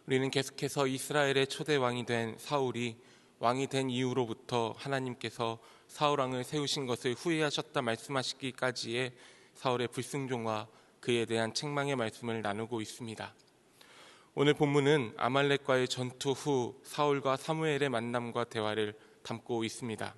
우리는 계속해서 이스라엘의 초대 왕이 된 사울이 왕이 된 이후로부터 하나님께서 사울 왕을 세우신 것을 후회하셨다 말씀하시기까지의 사울의 불순종과 그에 대한 책망의 말씀을 나누고 있습니다. 오늘 본문은 아말렉과의 전투 후 사울과 사무엘의 만남과 대화를 담고 있습니다.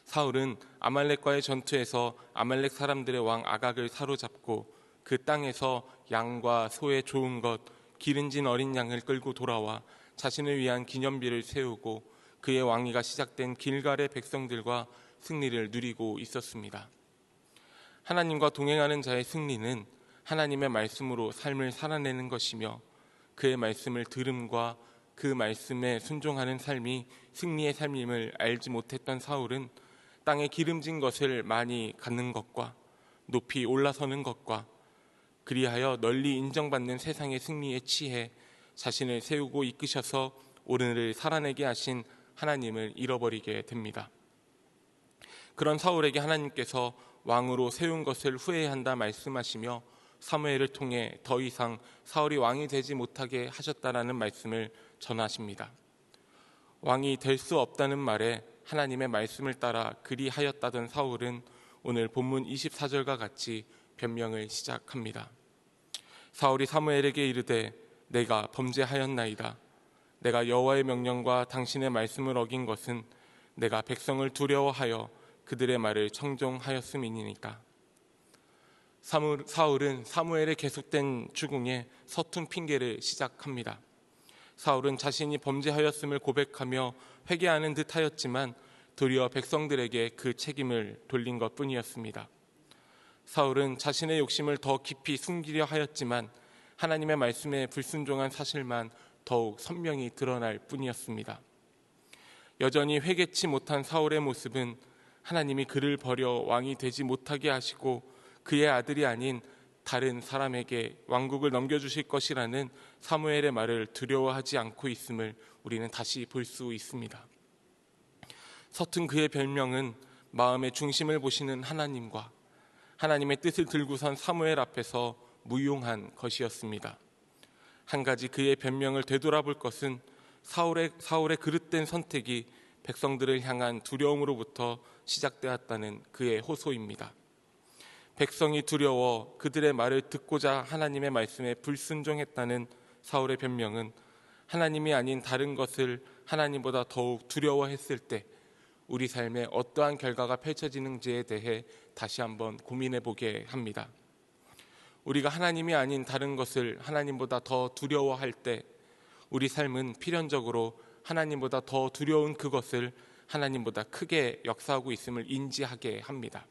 사울은 아말렉과의 전투에서 아말렉 사람들의 왕 아각을 사로잡고 그 땅에서 양과 소의 좋은 것, 기름진 어린 양을 끌고 돌아와 자신을 위한 기념비를 세우고 그의 왕위가 시작된 길갈의 백성들과 승리를 누리고 있었습니다. 하나님과 동행하는 자의 승리는 하나님의 말씀으로 삶을 살아내는 것이며 그의 말씀을 들음과 그 말씀에 순종하는 삶이 승리의 삶임을 알지 못했던 사울은 땅에 기름진 것을 많이 갖는 것과 높이 올라서는 것과 그리하여 널리 인정받는 세상의 승리에 취해 자신을 세우고 이끄셔서 오늘을 살아내게 하신 하나님을 잃어버리게 됩니다. 그런 사울에게 하나님께서 왕으로 세운 것을 후회한다 말씀하시며 사무엘을 통해 더 이상 사울이 왕이 되지 못하게 하셨다라는 말씀을 전하십니다. 왕이 될 수 없다는 말에 하나님의 말씀을 따라 그리하였다던 사울은 오늘 본문 24절과 같이 변명을 시작합니다. 사울이 사무엘에게 이르되 내가 범죄하였나이다. 내가 여호와의 명령과 당신의 말씀을 어긴 것은 내가 백성을 두려워하여 그들의 말을 청종하였음이니까. 사울은 사무엘의 계속된 추궁에 서툰 핑계를 시작합니다. 사울은 자신이 범죄하였음을 고백하며 회개하는 듯 하였지만 도리어 백성들에게 그 책임을 돌린 것뿐이었습니다. 사울은 자신의 욕심을 더 깊이 숨기려 하였지만 하나님의 말씀에 불순종한 사실만 더욱 선명히 드러날 뿐이었습니다. 여전히 회개치 못한 사울의 모습은 하나님이 그를 버려 왕이 되지 못하게 하시고 그의 아들이 아닌 다른 사람에게 왕국을 넘겨주실 것이라는 사무엘의 말을 두려워하지 않고 있음을 우리는 다시 볼 수 있습니다. 서툰 그의 변명은 마음의 중심을 보시는 하나님과 하나님의 뜻을 들고선 사무엘 앞에서 무용한 것이었습니다. 한 가지 그의 변명을 되돌아볼 것은 사울의 그릇된 선택이 백성들을 향한 두려움으로부터 시작되었다는 그의 호소입니다. 백성이 두려워 그들의 말을 듣고자 하나님의 말씀에 불순종했다는 사울의 변명은 하나님이 아닌 다른 것을 하나님보다 더욱 두려워했을 때 우리 삶에 어떠한 결과가 펼쳐지는지에 대해 다시 한번 고민해 보게 합니다. 우리가 하나님이 아닌 다른 것을 하나님보다 더 두려워할 때 우리 삶은 필연적으로 하나님보다 더 두려운 그것을 하나님보다 크게 역사하고 있음을 인지하게 합니다.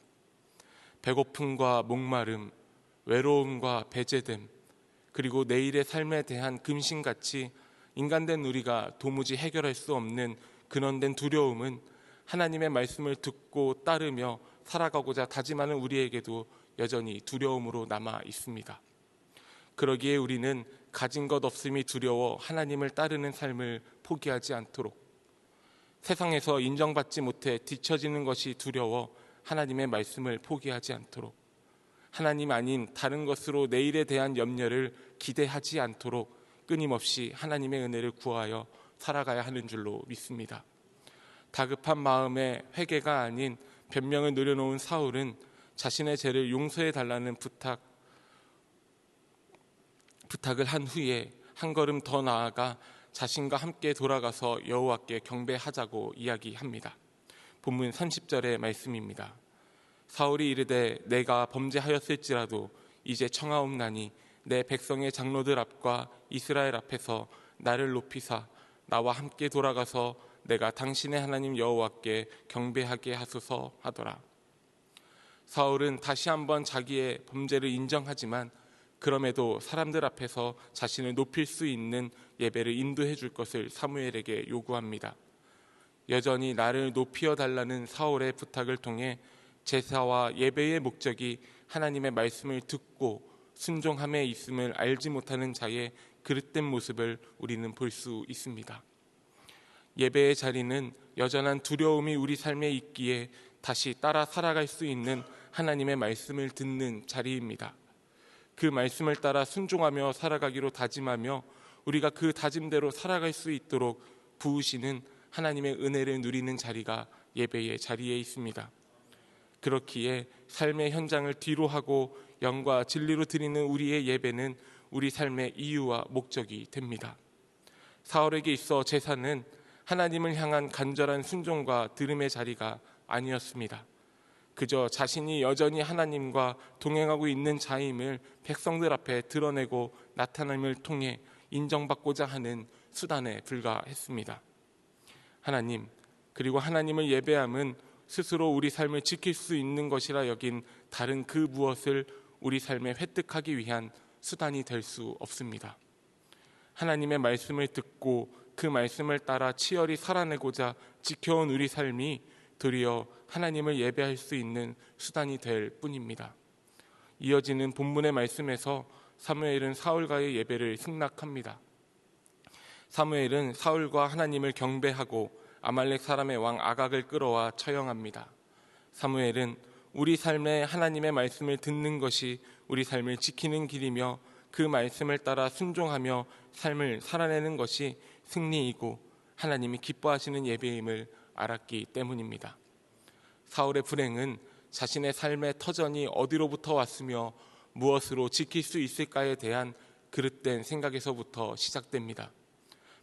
배고픔과 목마름, 외로움과 배제됨, 그리고 내일의 삶에 대한 근심같이 인간된 우리가 도무지 해결할 수 없는 근원된 두려움은 하나님의 말씀을 듣고 따르며 살아가고자 다짐하는 우리에게도 여전히 두려움으로 남아 있습니다. 그러기에 우리는 가진 것 없음이 두려워 하나님을 따르는 삶을 포기하지 않도록, 세상에서 인정받지 못해 뒤처지는 것이 두려워 하나님의 말씀을 포기하지 않도록, 하나님 아닌 다른 것으로 내일에 대한 염려를 기대하지 않도록 끊임없이 하나님의 은혜를 구하여 살아가야 하는 줄로 믿습니다. 다급한 마음에 회개가 아닌 변명을 늘여놓은 사울은 자신의 죄를 용서해 달라는 부탁을 한 후에 한 걸음 더 나아가 자신과 함께 돌아가서 여호와께 경배하자고 이야기합니다. 본문 30절의 말씀입니다. 사울이 이르되 내가 범죄하였을지라도 이제 청하옵나니 내 백성의 장로들 앞과 이스라엘 앞에서 나를 높이사 나와 함께 돌아가서 내가 당신의 하나님 여호와께 경배하게 하소서 하더라. 사울은 다시 한번 자기의 범죄를 인정하지만 그럼에도 사람들 앞에서 자신을 높일 수 있는 예배를 인도해 줄 것을 사무엘에게 요구합니다. 여전히 나를 높여 달라는 사울의 부탁을 통해 제사와 예배의 목적이 하나님의 말씀을 듣고 순종함에 있음을 알지 못하는 자의 그릇된 모습을 우리는 볼 수 있습니다. 예배의 자리는 여전한 두려움이 우리 삶에 있기에 다시 따라 살아갈 수 있는 하나님의 말씀을 듣는 자리입니다. 그 말씀을 따라 순종하며 살아가기로 다짐하며 우리가 그 다짐대로 살아갈 수 있도록 부으시는 하나님의 은혜를 누리는 자리가 예배의 자리에 있습니다. 그렇기에 삶의 현장을 뒤로 하고 영과 진리로 드리는 우리의 예배는 우리 삶의 이유와 목적이 됩니다. 사울에게 있어 제사는 하나님을 향한 간절한 순종과 들음의 자리가 아니었습니다. 그저 자신이 여전히 하나님과 동행하고 있는 자임을 백성들 앞에 드러내고 나타남을 통해 인정받고자 하는 수단에 불과했습니다. 하나님, 그리고 하나님을 예배함은 스스로 우리 삶을 지킬 수 있는 것이라 여긴 다른 그 무엇을 우리 삶에 획득하기 위한 수단이 될 수 없습니다. 하나님의 말씀을 듣고 그 말씀을 따라 치열히 살아내고자 지켜온 우리 삶이 도리어 하나님을 예배할 수 있는 수단이 될 뿐입니다. 이어지는 본문의 말씀에서 사무엘은 사울과의 예배를 승낙합니다. 사무엘은 사울과 하나님을 경배하고 아말렉 사람의 왕 아각을 끌어와 처형합니다. 사무엘은 우리 삶에 하나님의 말씀을 듣는 것이 우리 삶을 지키는 길이며 그 말씀을 따라 순종하며 삶을 살아내는 것이 승리이고 하나님이 기뻐하시는 예배임을 알았기 때문입니다. 사울의 불행은 자신의 삶의 터전이 어디로부터 왔으며 무엇으로 지킬 수 있을까에 대한 그릇된 생각에서부터 시작됩니다.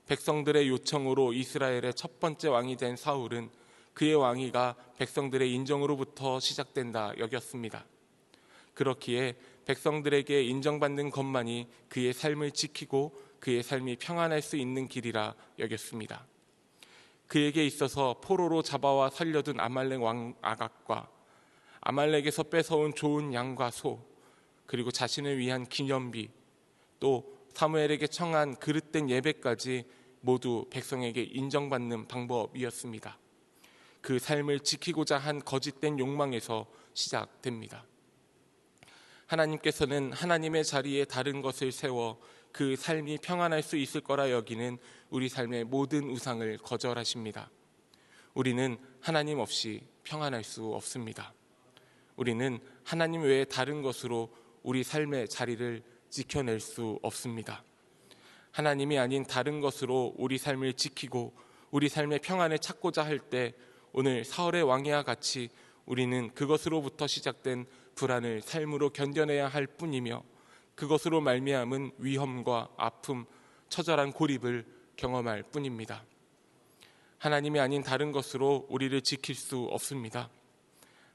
백성들의 요청으로 이스라엘의 첫 번째 왕이 된 사울은 그의 왕위가 백성들의 인정으로부터 시작된다 여겼습니다. 그렇기에 백성들에게 인정받는 것만이 그의 삶을 지키고 그의 삶이 평안할 수 있는 길이라 여겼습니다. 그에게 있어서 포로로 잡아와 살려둔 아말렉 왕 아각과 아말렉에서 뺏어온 좋은 양과 소, 그리고 자신을 위한 기념비, 또 사무엘에게 청한 그릇된 예배까지 모두 백성에게 인정받는 방법이었습니다. 그 삶을 지키고자 한 거짓된 욕망에서 시작됩니다. 하나님께서는 하나님의 자리에 다른 것을 세워 그 삶이 평안할 수 있을 거라 여기는 우리 삶의 모든 우상을 거절하십니다. 우리는 하나님 없이 평안할 수 없습니다. 우리는 하나님 외에 다른 것으로 우리 삶의 자리를 지켜낼 수 없습니다. 하나님이 아닌 다른 것으로 우리 삶을 지키고 우리 삶의 평안을 찾고자 할 때 오늘 사울의 왕이와 같이 우리는 그것으로부터 시작된 불안을 삶으로 견뎌내야 할 뿐이며 그것으로 말미암은 위험과 아픔, 처절한 고립을 경험할 뿐입니다. 하나님이 아닌 다른 것으로 우리를 지킬 수 없습니다.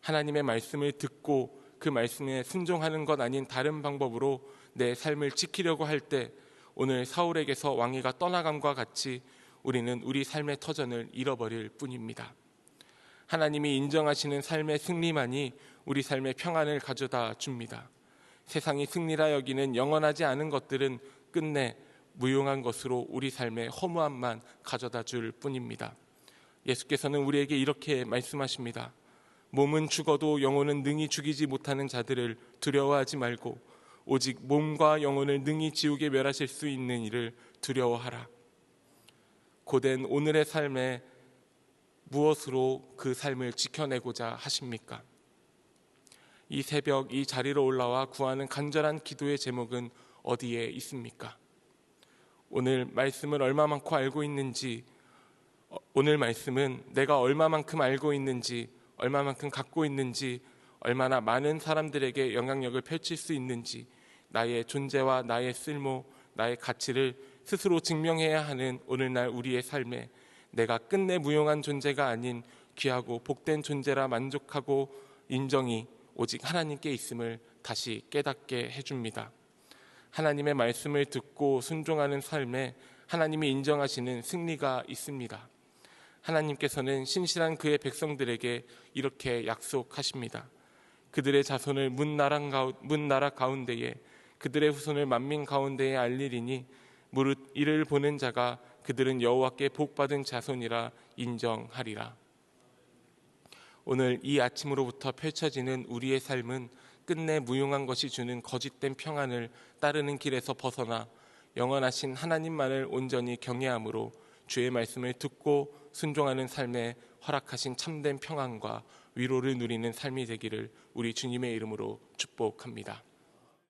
하나님의 말씀을 듣고 그 말씀에 순종하는 것 아닌 다른 방법으로 내 삶을 지키려고 할 때 오늘 사울에게서 왕위가 떠나감과 같이 우리는 우리 삶의 터전을 잃어버릴 뿐입니다. 하나님이 인정하시는 삶의 승리만이 우리 삶의 평안을 가져다 줍니다. 세상이 승리라 여기는 영원하지 않은 것들은 끝내 무용한 것으로 우리 삶의 허무함만 가져다 줄 뿐입니다. 예수께서는 우리에게 이렇게 말씀하십니다. 몸은 죽어도 영혼은 능히 죽이지 못하는 자들을 두려워하지 말고 오직 몸과 영혼을 능히 지옥에 멸하실 수 있는 이를 두려워하라. 고된 오늘의 삶에 무엇으로 그 삶을 지켜내고자 하십니까? 이 새벽 이 자리로 올라와 구하는 간절한 기도의 제목은 어디에 있습니까? 오늘 말씀을 얼마만큼 알고 있는지, 오늘 말씀은 내가 얼마만큼 알고 있는지, 얼마만큼 갖고 있는지, 얼마나 많은 사람들에게 영향력을 펼칠 수 있는지, 나의 존재와 나의 쓸모, 나의 가치를 스스로 증명해야 하는 오늘날 우리의 삶에 내가 끝내 무용한 존재가 아닌 귀하고 복된 존재라 만족하고 인정이 오직 하나님께 있음을 다시 깨닫게 해줍니다. 하나님의 말씀을 듣고 순종하는 삶에 하나님이 인정하시는 승리가 있습니다. 하나님께서는 신실한 그의 백성들에게 이렇게 약속하십니다. 그들의 자손을 문 나라 가운데에 그들의 후손을 만민 가운데에 알리리니 무릇 이를 보는 자가 그들은 여호와께 복받은 자손이라 인정하리라. 오늘 이 아침으로부터 펼쳐지는 우리의 삶은 끝내 무용한 것이 주는 거짓된 평안을 따르는 길에서 벗어나 영원하신 하나님만을 온전히 경외함으로 주의 말씀을 듣고 순종하는 삶에 허락하신 참된 평안과 위로를 누리는 삶이 되기를 우리 주님의 이름으로 축복합니다.